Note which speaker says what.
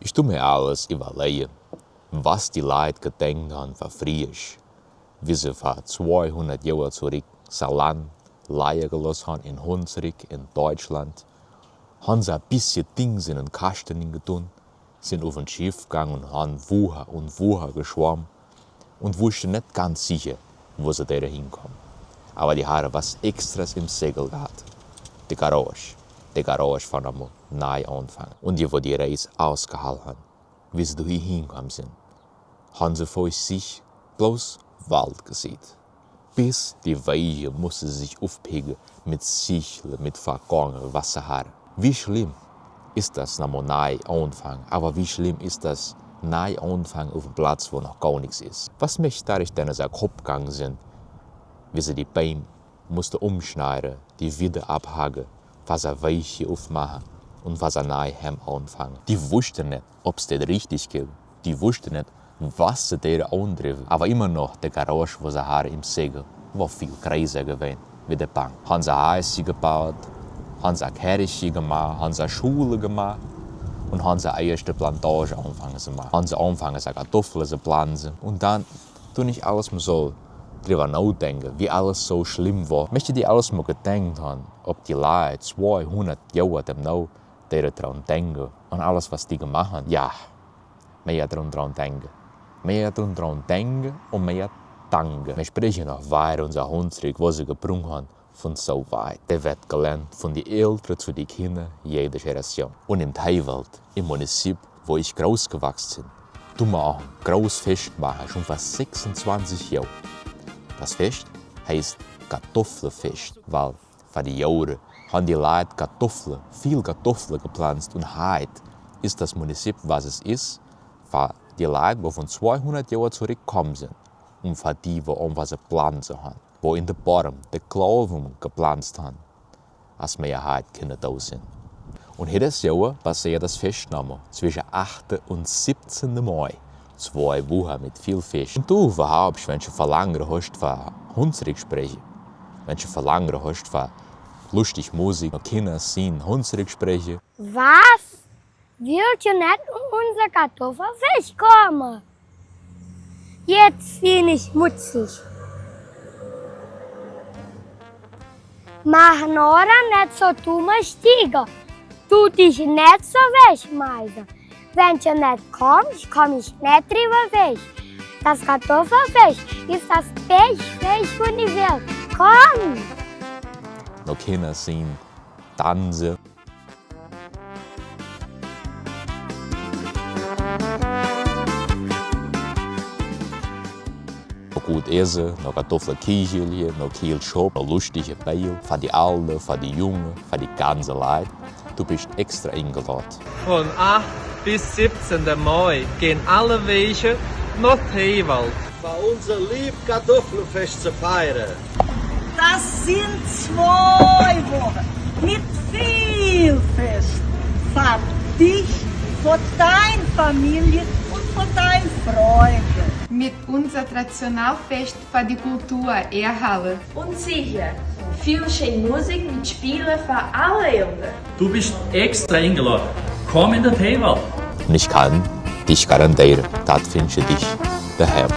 Speaker 1: Ich tu mir alles überlegen, was die Leute gedenkt haben von früher, wie sie vor 200 Jahren zurück sein Land leihen gelassen haben in Hunsrück, in Deutschland, haben sie ein bisschen Dinge in den Kasten getan, sind auf ein Schiff gegangen und haben Wucher geschwommen und wussten nicht ganz sicher, wo sie da hinkommen. Aber die haben was Extras im Segel gehabt. Die Garage von einem neuen Anfang. Und die Reise ausgehalten haben, wie sie hier hingekommen sind, haben sie vor sich bloß Wald gesehen. Bis die Wege mussten sie sich aufpegen mit Sicheln, mit vergangenen Wasserhaaren. Wie schlimm ist das nach einem neuen Anfang, aber wie schlimm ist das neue Anfang auf einem Platz, wo noch gar nichts ist. Was mich dadurch denn in Kopf gegangen sind, wie sie die Beine mussten umschneiden, die wieder abhaken, was sie Weiche aufmachen und was sie neu anfangen. Die wussten nicht, ob es das richtig geht. Die wussten nicht, was sie da antreiben. Aber immer noch, die Garage, wo sie haben im Segel, war viel größer gewesen wie die Bank. Haben sie Häuser gebaut, haben sie Kirche gemacht, haben sie Schule gemacht und haben sie erste Plantage angefangen zu machen. Haben sie angefangen, Kartoffeln zu pflanzen. Und dann tue ich alles mal so darüber nachdenken, wie alles so schlimm war. Möchte die alles mal gedacht haben, ob die Leute 200 Jahre danach daran denken und alles, was die gemacht haben. Ja, mehr daran denken. Mehr daran denken und mehr danken. Wir sprechen noch weiter unser Hunsrück, was sie gebrungen haben, von so weit. Der wird gelernt von den Eltern zu den Kindern jeder Generation. Und im Teiwald, im Munizip, wo ich groß gewachsen bin, tun wir auch ein großes Fest machen, schon vor 26 Jahren. Das Fest heißt Kartoffelfest, weil vor den Jahren haben die Leute viel Kartoffeln gepflanzt und heute ist das Munizip, was es ist, für die Leute, die von 200 Jahren zurückgekommen sind und für die, die was gepflanzt haben, die in den Baum die Klauben gepflanzt haben, als wir heute Kinder da sind. Und jedes Jahr passiert das Festnahme zwischen 8. und 17. Mai. 2 Wochen mit viel Fisch. Und du überhaupt, wenn du verlangen hast für Hunsrück-Gespräche, wenn du verlangen hast für lustige Musik, Kinder singen Hunsrück-Gespräche.
Speaker 2: Was? Willst du nicht unser Kartoffelfisch kommen? Jetzt bin ich mutzig. Mach nur nicht so dumme Stiege. Tu dich nicht so wegschmeißen. Wenn du nicht kommst, komm ich nicht drüber weg. Das Kartoffelfisch ist das beste Fisch von der Welt. Komm!
Speaker 1: Noch Kinder singen, tanzen. Noch gut essen, noch Kartoffelkichel, noch Kielschop, noch lustige Beil für die Alten, für die Jungen, für die ganze Leute. Du bist extra eingeladen.
Speaker 3: Von 8 bis 17. Mai gehen alle Wege nach Teiwald.
Speaker 4: Für unser lieb Kartoffelfest zu feiern.
Speaker 5: Das sind 2 Wochen mit viel Fest. Für dich, für deine Familie und für deine Freunde.
Speaker 6: Mit unser Traditionalfest für die Kultur erhalten.
Speaker 7: Und sicher, viel schöne Musik mit Spielen für alle Eltern.
Speaker 8: Du bist extra eingeladen. Komm in den Teiwald.
Speaker 1: Und ich kann dich garantieren, das findest du dich daheim.